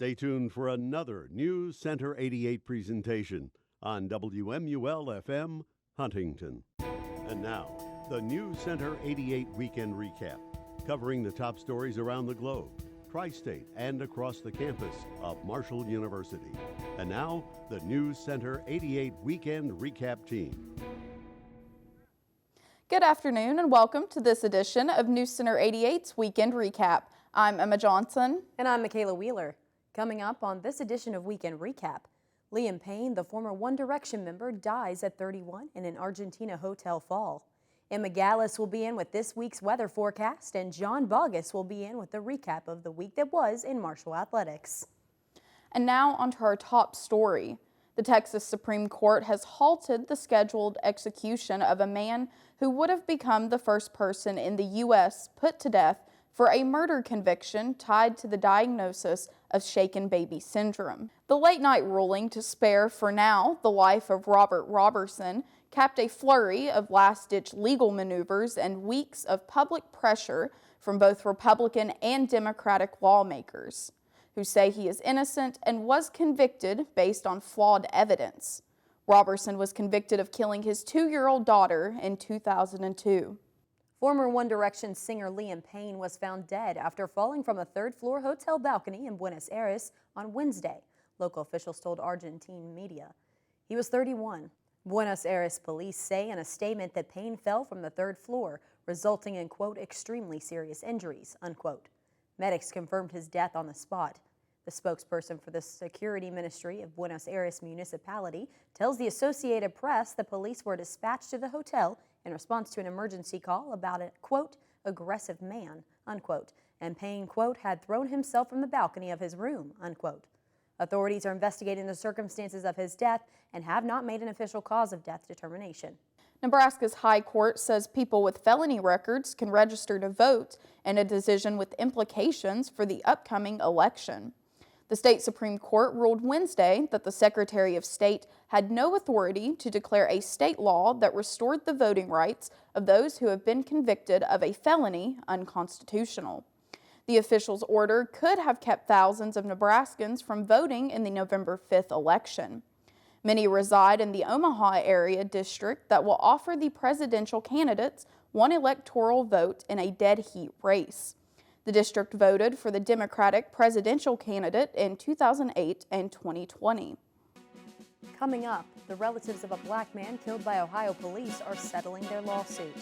Stay tuned for another News Center 88 presentation on WMUL FM Huntington. And now, the News Center 88 Weekend Recap, covering the top stories around the globe, tri-state, and across the campus of Marshall University. And now, the News Center 88 Weekend Recap team. Good afternoon and welcome to this edition of News Center 88's Weekend Recap. I'm Emma Johnson. And I'm Makaylah Wheeler. Coming up on this edition of Weekend Recap, Payne, the former One Direction member, dies at 31 in an Argentina hotel fall. Emma Gallus will be in with this week's weather forecast, and Boggess will be in with the recap of the week that was in Marshall athletics. And now onto our top story. The Texas Supreme Court has halted the scheduled execution of a man who would have become the first person in the U.S. put to death for a murder conviction tied to the diagnosis of shaken baby syndrome. The late-night ruling to spare, for now, the life of Robert Robertson capped a flurry of last-ditch legal maneuvers and weeks of public pressure from both Republican and Democratic lawmakers, who say he is innocent and was convicted based on flawed evidence. Robertson was convicted of killing his 2-year-old daughter in 2002. Former One Direction singer Payne was found dead after falling from a third-floor hotel balcony in Buenos Aires on Wednesday, local officials told Argentine media. He was 31. Buenos Aires police say in a statement that Payne fell from the third floor, resulting in, quote, extremely serious injuries, unquote. Medics confirmed his death on the spot. The spokesperson for the Security Ministry of Buenos Aires Municipality tells the Associated Press the police were dispatched to the hotel in response to an emergency call about a, quote, aggressive man, unquote, and Payne, quote, had thrown himself from the balcony of his room, unquote. Authorities are investigating the circumstances of his death and have not made an official cause of death determination. Nebraska's High Court says people with felony records can register to vote in a decision with implications for the upcoming election. The state Supreme Court ruled Wednesday that the Secretary of State had no authority to declare a state law that restored the voting rights of those who have been convicted of a felony unconstitutional. The official's order could have kept thousands of Nebraskans from voting in the November 5th election. Many reside in the Omaha area district that will offer the presidential candidates one electoral vote in a dead heat race. The district voted for the Democratic presidential candidate in 2008 and 2020. Coming up, the relatives of a black man killed by Ohio police are settling their lawsuit.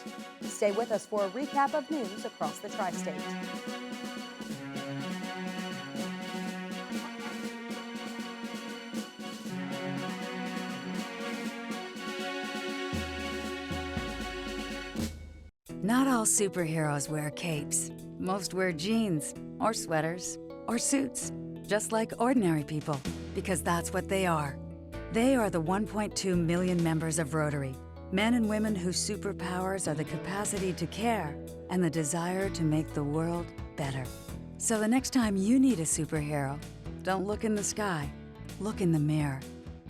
Stay with us for a recap of news across the tri-state. Not all superheroes wear capes. Most wear jeans, or sweaters, or suits, just like ordinary people, because that's what they are. They are the 1.2 million members of Rotary, men and women whose superpowers are the capacity to care and the desire to make the world better. So the next time you need a superhero, don't look in the sky, look in the mirror.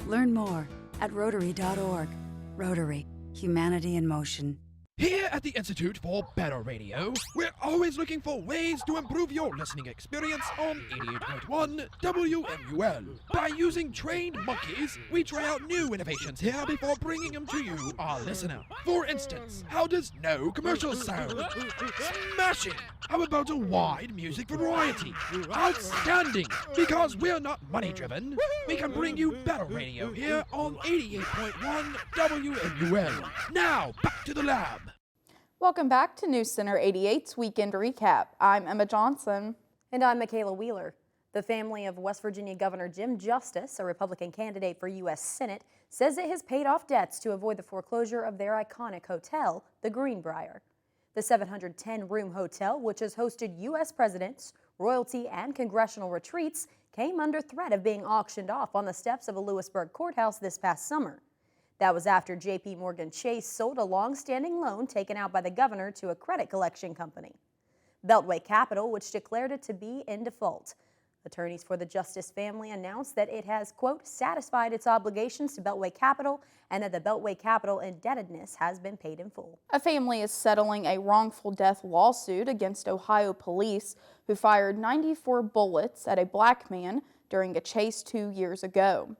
Learn more at Rotary.org. Rotary, humanity in motion. Here at the Institute for Better Radio, we're always looking for ways to improve your listening experience on 88.1 WMUL. By using trained monkeys, we try out new innovations here before bringing them to you, our listener. For instance, how does no commercials sound? Smashing! How about a wide music variety? Outstanding! Because we're not money-driven, we can bring you better radio here on 88.1 WMUL. Now, back to the lab. Welcome back to News Center 88's Weekend Recap. I'm Emma Johnson. And I'm Makaylah Wheeler. The family of West Virginia Governor Jim Justice, a Republican candidate for U.S. Senate, says it has paid off debts to avoid the foreclosure of their iconic hotel, the Greenbrier. The 710-room hotel, which has hosted U.S. presidents, royalty, and congressional retreats, came under threat of being auctioned off on the steps of a Lewisburg courthouse this past summer. That was after J.P. Morgan Chase sold a long-standing loan taken out by the governor to a credit collection company, Beltway Capital, which declared it to be in default. Attorneys for the Justice family announced that it has, quote, satisfied its obligations to Beltway Capital and that the Beltway Capital indebtedness has been paid in full. A family is settling a wrongful death lawsuit against Ohio police who fired 94 bullets at a black man during a chase 2 years ago.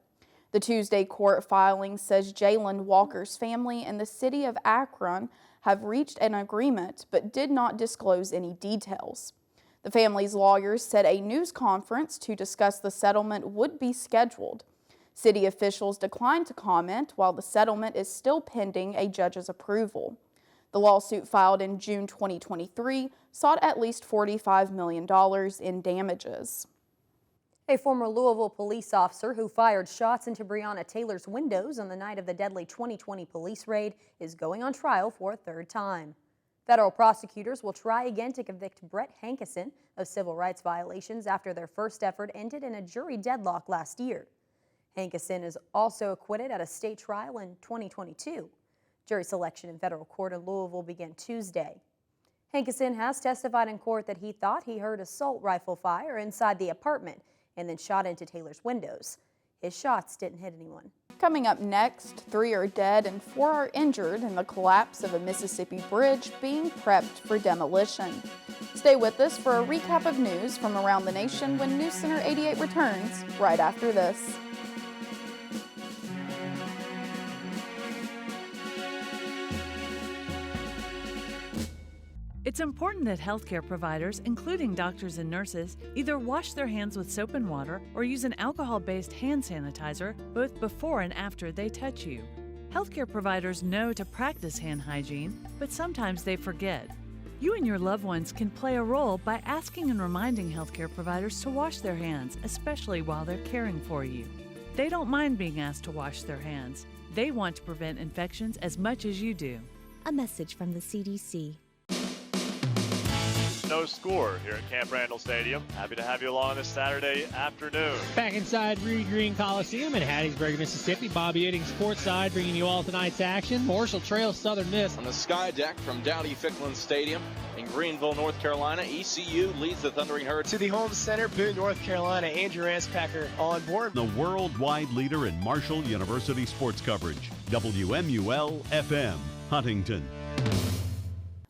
The Tuesday court filing says Jalen Walker's family and the city of Akron have reached an agreement but did not disclose any details. The family's lawyers said a news conference to discuss the settlement would be scheduled. City officials declined to comment while the settlement is still pending a judge's approval. The lawsuit filed in June 2023 sought at least $45 million in damages. A former Louisville police officer who fired shots into Breonna Taylor's windows on the night of the deadly 2020 police raid is going on trial for a third time. Federal prosecutors will try again to convict Brett Hankison of civil rights violations after their first effort ended in a jury deadlock last year. Hankison is also acquitted at a state trial in 2022. Jury selection in federal court in Louisville began Tuesday. Hankison has testified in court that he thought he heard assault rifle fire inside the apartment and then shot into Taylor's windows. His shots didn't hit anyone. Coming up next, 3 are dead and 4 are injured in the collapse of a Mississippi bridge being prepped for demolition. Stay with us for a recap of news from around the nation when Newscenter 88 returns right after this. It's important that healthcare providers, including doctors and nurses, either wash their hands with soap and water or use an alcohol-based hand sanitizer both before and after they touch you. Healthcare providers know to practice hand hygiene, but sometimes they forget. You and your loved ones can play a role by asking and reminding healthcare providers to wash their hands, especially while they're caring for you. They don't mind being asked to wash their hands. They want to prevent infections as much as you do. A message from the CDC. No score here at Camp Randall Stadium. Happy to have you along this Saturday afternoon. Back inside Reed Green Coliseum in Hattiesburg, Mississippi. Bobby Eddings courtside bringing you all tonight's action. Marshall Trail Southern Miss. On the sky deck from Dowdy-Ficklin Stadium in Greenville, North Carolina, ECU leads the Thundering Herd. To the home center, Boone, North Carolina. Andrew Anspacker on board. The worldwide leader in Marshall University sports coverage. WMUL FM, Huntington.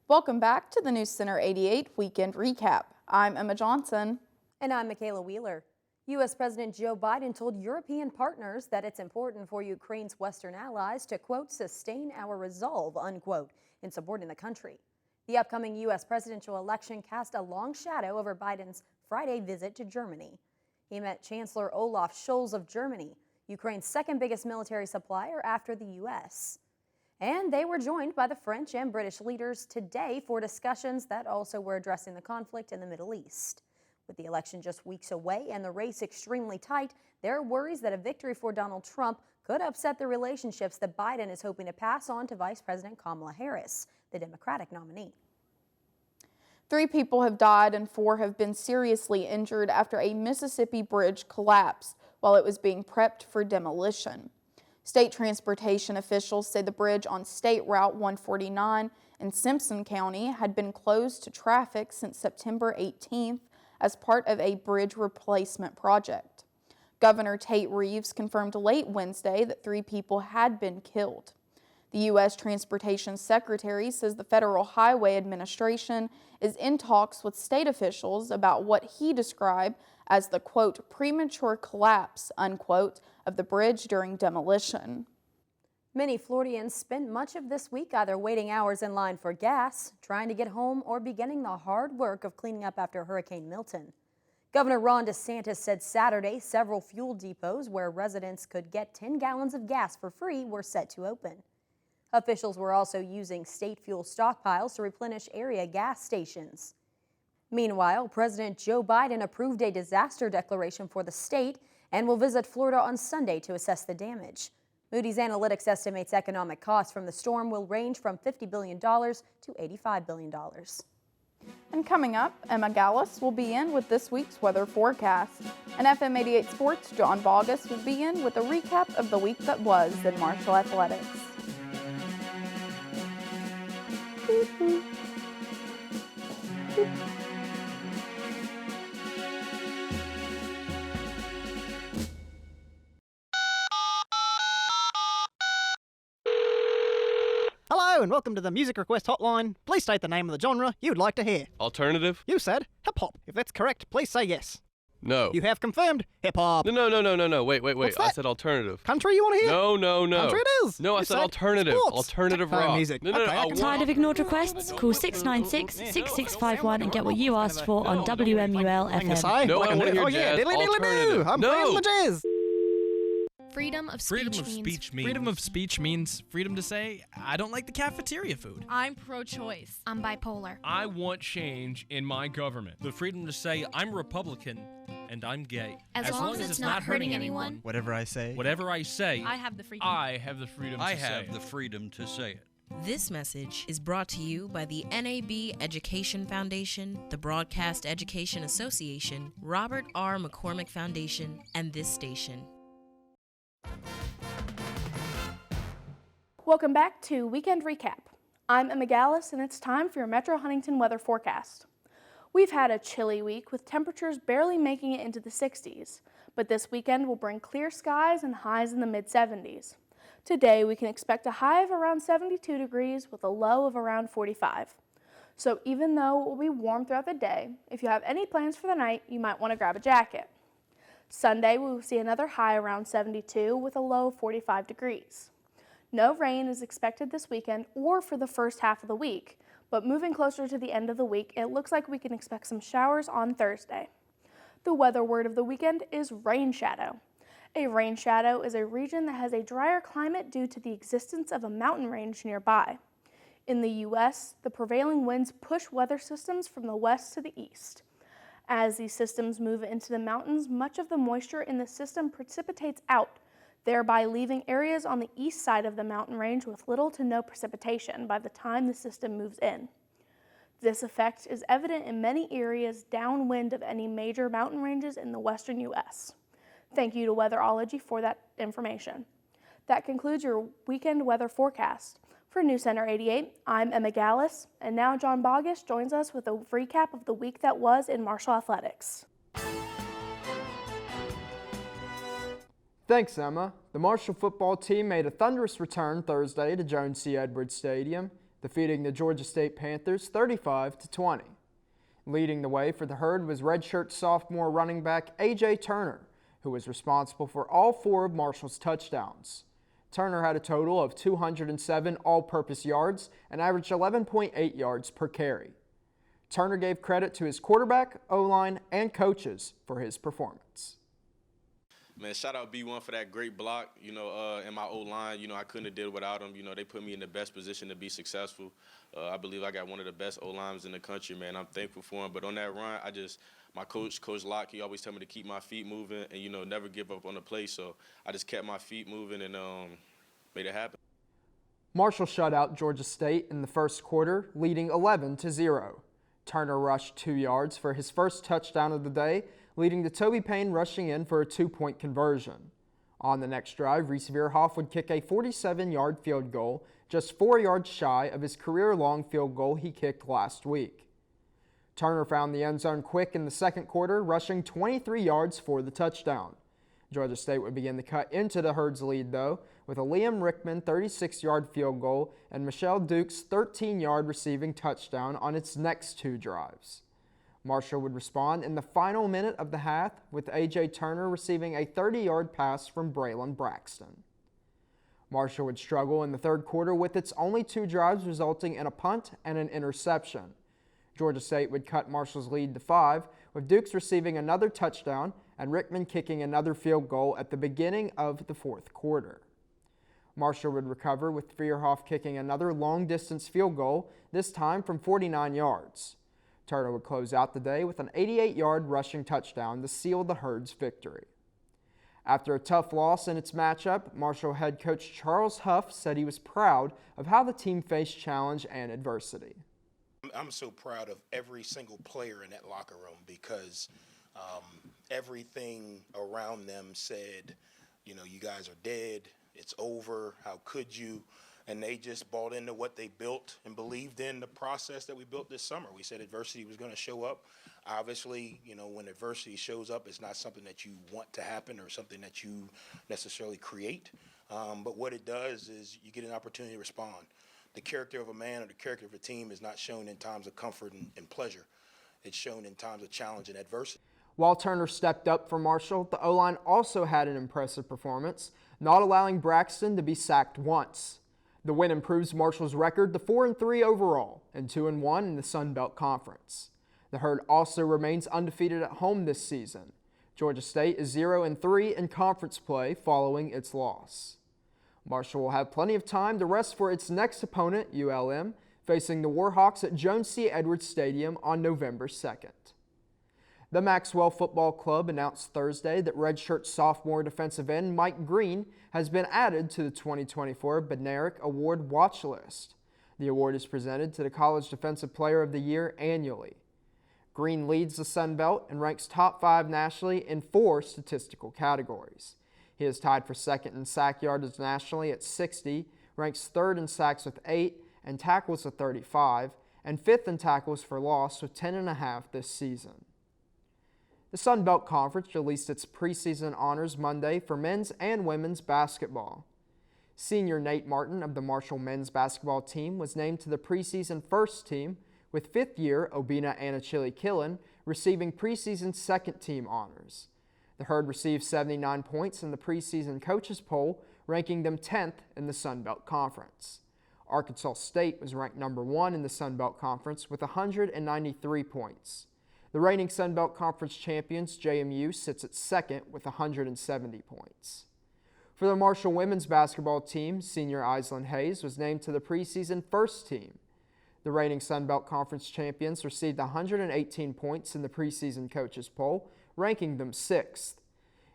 Welcome back to the Newscenter 88 Weekend Recap. I'm Emma Johnson. And I'm Makaylah Wheeler. U.S. President Joe Biden told European partners that it's important for Ukraine's Western allies to, quote, sustain our resolve, unquote, in supporting the country. The upcoming U.S. presidential election cast a long shadow over Biden's Friday visit to Germany. He met Chancellor Olaf Scholz of Germany, Ukraine's second biggest military supplier after the U.S., and they were joined by the French and British leaders today for discussions that also were addressing the conflict in the Middle East. With the election just weeks away and the race extremely tight, there are worries that a victory for Donald Trump could upset the relationships that Biden is hoping to pass on to Vice President Kamala Harris, the Democratic nominee. 3 people have died and 4 have been seriously injured after a Mississippi bridge collapsed while it was being prepped for demolition. State transportation officials say the bridge on State Route 149 in Simpson County had been closed to traffic since September 18th as part of a bridge replacement project. Governor Tate Reeves confirmed late Wednesday that 3 people had been killed. The U.S. Transportation Secretary says the Federal Highway Administration is in talks with state officials about what he described as the, quote, premature collapse, unquote, of the bridge during demolition. Many Floridians spent much of this week either waiting hours in line for gas, trying to get home, or beginning the hard work of cleaning up after Hurricane Milton. Governor Ron DeSantis said Saturday several fuel depots where residents could get 10 gallons of gas for free were set to open. Officials were also using state fuel stockpiles to replenish area gas stations. Meanwhile, President Joe Biden approved a disaster declaration for the state and will visit Florida on Sunday to assess the damage. Moody's Analytics estimates economic costs from the storm will range from $50 billion to $85 billion. And coming up, Emma Gallus will be in with this week's weather forecast. And FM 88 Sports' John Boggess will be in with a recap of the week that was in Marshall Athletics. Hello and welcome to the music request hotline. Please state the name of the genre you'd like to hear. Alternative? You said hip hop. If that's correct, please say yes. No. You have confirmed hip-hop. No. Wait. What's I that? said alternative. Country you want to hear? No. Country it is. No, I You said said alternative. sports. Alternative Techno rock. music. No. Okay, I I can- Tired of ignored requests? Call 696-6651 and get what you asked for on WMUL Thing to FM. say? No, What I can wanna do? hear Oh, yeah. jazz. Diddly-diddly-doo. I'm No. playing the jazz. Freedom of speech means freedom to say, I don't like the cafeteria food. I'm pro-choice. I'm bipolar. I want change in my government. The freedom to say, I'm Republican and I'm gay. As long as it's not hurting anyone. Whatever I say. Whatever I say, I have the freedom. I have the freedom to say it. I have the freedom to say it. This message is brought to you by the NAB Education Foundation, the Broadcast Education Association, Robert R. McCormick Foundation, and this station. Welcome back to Weekend Recap. I'm Emma Gallus, and it's time for your Metro Huntington weather forecast. We've had a chilly week with temperatures barely making it into the 60s, but this weekend will bring clear skies and highs in the mid-70s. Today, we can expect a high of around 72 degrees with a low of around 45. So even though it will be warm throughout the day, if you have any plans for the night, you might want to grab a jacket. Sunday, we will see another high around 72 with a low of 45 degrees. No rain is expected this weekend or for the first half of the week, but moving closer to the end of the week, it looks like we can expect some showers on Thursday. The weather word of the weekend is rain shadow. A rain shadow is a region that has a drier climate due to the existence of a mountain range nearby. In the U.S., the prevailing winds push weather systems from the west to the east. As these systems move into the mountains, much of the moisture in the system precipitates out, thereby leaving areas on the east side of the mountain range with little to no precipitation by the time the system moves in. This effect is evident in many areas downwind of any major mountain ranges in the western U.S. Thank you to Weatherology for that information. That concludes your weekend weather forecast. For Newscenter 88, I'm Emma Gallus, and now John Boggess joins us with a recap of the week that was in Marshall Athletics. Thanks, Emma. The Marshall football team made a thunderous return Thursday to Jones C. Edwards Stadium, defeating the Georgia State Panthers 35-20. Leading the way for the Herd was redshirt sophomore running back A.J. Turner, who was responsible for all 4 of Marshall's touchdowns. Turner had a total of 207 all-purpose yards and averaged 11.8 yards per carry. Turner gave credit to his quarterback, O-line, and coaches for his performance. Man, shout out B1 for that great block. In my O-line, I couldn't have did without them. They put me in the best position to be successful. I believe I got one of the best O-lines in the country, man. I'm thankful for him. But on that run, my coach, Coach Locke, he always tell me to keep my feet moving and, never give up on the play. So I just kept my feet moving and made it happen. Marshall shut out Georgia State in the first quarter, leading 11-0. Turner rushed 2 yards for his first touchdown of the day, leading to Toby Payne rushing in for a 2-point conversion. On the next drive, Reese Veerhoff would kick a 47-yard field goal, just 4 yards shy of his career-long field goal he kicked last week. Turner found the end zone quick in the second quarter, rushing 23 yards for the touchdown. Georgia State would begin to cut into the Herd's lead, though, with a Liam Rickman 36-yard field goal and Michelle Duke's 13-yard receiving touchdown on its next 2 drives. Marshall would respond in the final minute of the half with A.J. Turner receiving a 30-yard pass from Braylon Braxton. Marshall would struggle in the third quarter with its only 2 drives resulting in a punt and an interception. Georgia State would cut Marshall's lead to 5, with Dukes receiving another touchdown and Rickman kicking another field goal at the beginning of the fourth quarter. Marshall would recover with Veerhoff kicking another long-distance field goal, this time from 49 yards. Turner would close out the day with an 88-yard rushing touchdown to seal the Herd's victory. After a tough loss in its matchup, Marshall head coach Charles Huff said he was proud of how the team faced challenge and adversity. I'm so proud of every single player in that locker room because everything around them said, you guys are dead, it's over, how could you? And they just bought into what they built and believed in the process that we built this summer. We said adversity was going to show up. Obviously, when adversity shows up, it's not something that you want to happen or something that you necessarily create. But what it does is you get an opportunity to respond. The character of a man or the character of a team is not shown in times of comfort and pleasure. It's shown in times of challenge and adversity. While Turner stepped up for Marshall, the O-line also had an impressive performance, not allowing Braxton to be sacked once. The win improves Marshall's record to 4-3 overall and 2-1 in the Sun Belt Conference. The Herd also remains undefeated at home this season. Georgia State is 0-3 in conference play following its loss. Marshall will have plenty of time to rest for its next opponent, ULM, facing the Warhawks at Jones C. Edwards Stadium on November 2nd. The Maxwell Football Club announced Thursday that redshirt sophomore defensive end Mike Green has been added to the 2024 Bednarik Award watch list. The award is presented to the College Defensive Player of the Year annually. Green leads the Sun Belt and ranks top 5 nationally in 4 statistical categories. He is tied for second in sack yardage nationally at 60, ranks third in sacks with 8, and tackles with 35, and fifth in tackles for loss with 10.5 this season. The Sun Belt Conference released its preseason honors Monday for men's and women's basketball. Senior Nate Martin of the Marshall men's basketball team was named to the preseason first team, with fifth-year Obina Anachili Killen receiving preseason second team honors. The Herd received 79 points in the preseason coaches poll, ranking them 10th in the Sun Belt Conference. Arkansas State was ranked number 1 in the Sun Belt Conference with 193 points. The reigning Sun Belt Conference champions, JMU, sits at second with 170 points. For the Marshall women's basketball team, senior Island Hayes was named to the preseason first team. The reigning Sun Belt Conference champions received 118 points in the preseason coaches poll, ranking them 6th.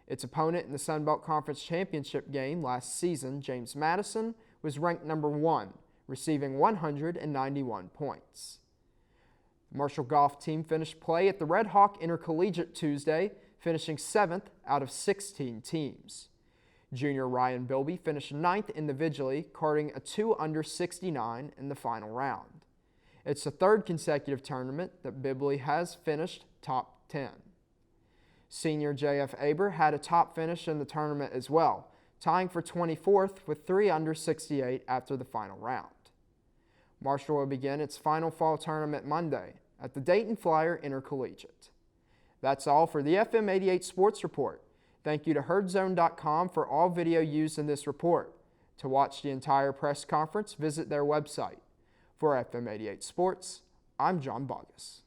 Its opponent in the Sun Belt Conference championship game last season, James Madison, was ranked number 1, receiving 191 points. The Marshall golf team finished play at the Red Hawk Intercollegiate Tuesday, finishing 7th out of 16 teams. Junior Ryan Bilby finished 9th individually, carding a 2 under 69 in the final round. It's the 3rd consecutive tournament that Bibley has finished top 10. Senior J.F. Aber had a top finish in the tournament as well, tying for 24th with 3 under 68 after the final round. Marshall will begin its final fall tournament Monday at the Dayton Flyer Intercollegiate. That's all for the FM 88 Sports Report. Thank you to herdzone.com for all video used in this report. To watch the entire press conference, visit their website. For FM 88 Sports, I'm John Boggess.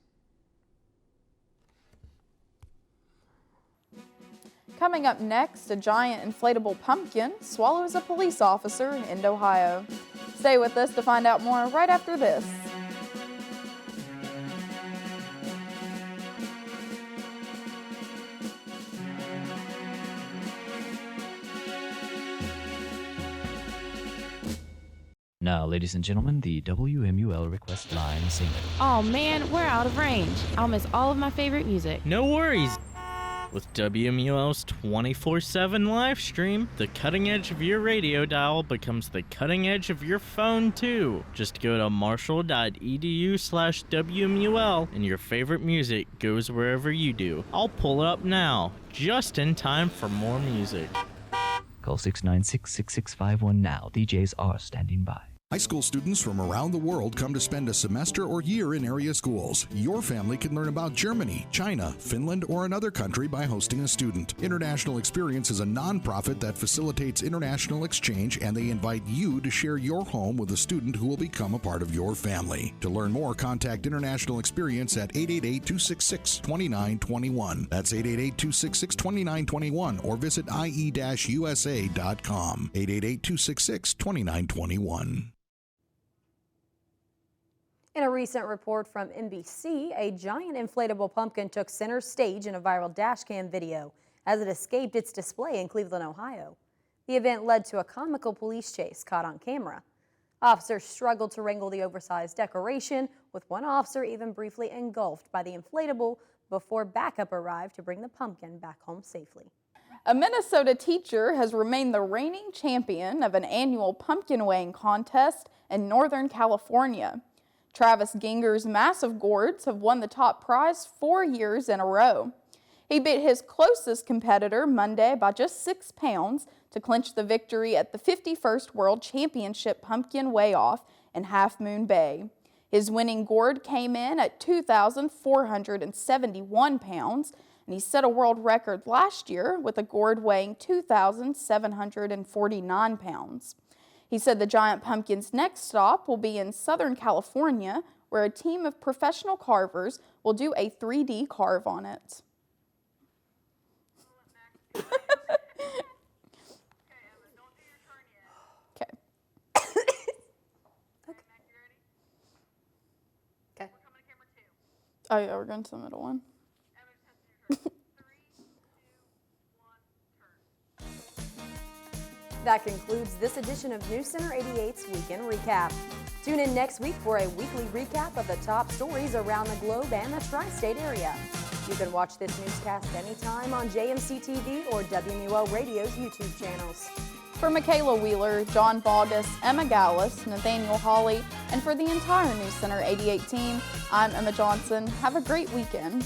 Coming up next, a giant inflatable pumpkin swallows a police officer in End, Ohio. Stay with us to find out more right after this. Now, ladies and gentlemen, the WMUL request line singer. Oh man, we're out of range. I'll miss all of my favorite music. No worries. With WMUL's 24/7 live stream, the cutting edge of your radio dial becomes the cutting edge of your phone too. Just go to marshall.edu/WMUL and your favorite music goes wherever you do. I'll pull it up now, just in time for more music. Call 696-6651 now. DJs are standing by. High school students from around the world come to spend a semester or year in area schools. Your family can learn about Germany, China, Finland, or another country by hosting a student. International Experience is a nonprofit that facilitates international exchange, and they invite you to share your home with a student who will become a part of your family. To learn more, contact International Experience at 888-266-2921. That's 888-266-2921, or visit ie-usa.com. 888-266-2921. In a recent report from NBC, a giant inflatable pumpkin took center stage in a viral dashcam video as it escaped its display in Cleveland, Ohio. The event led to a comical police chase caught on camera. Officers struggled to wrangle the oversized decoration, with one officer even briefly engulfed by the inflatable before backup arrived to bring the pumpkin back home safely. A Minnesota teacher has remained the reigning champion of an annual pumpkin weighing contest in Northern California. Travis Ginger's massive gourds have won the top prize 4 years in a row. He beat his closest competitor Monday by just 6 pounds to clinch the victory at the 51st World Championship Pumpkin Weigh-Off in Half Moon Bay. His winning gourd came in at 2,471 pounds, and he set a world record last year with a gourd weighing 2,749 pounds. He said the giant pumpkin's next stop will be in Southern California, where a team of professional carvers will do a 3D carve on it. Oh yeah, we're going to the middle one. That concludes this edition of Newscenter 88's Weekend Recap. Tune in next week for a weekly recap of the top stories around the globe and the tri-state area. You can watch this newscast anytime on JMC TV or WMUL Radio's YouTube channels. For Makaylah Wheeler, John Boggess, Emma Gallus, Nathaniel Hawley, and for the entire Newscenter 88 team, I'm Emma Johnson. Have a great weekend.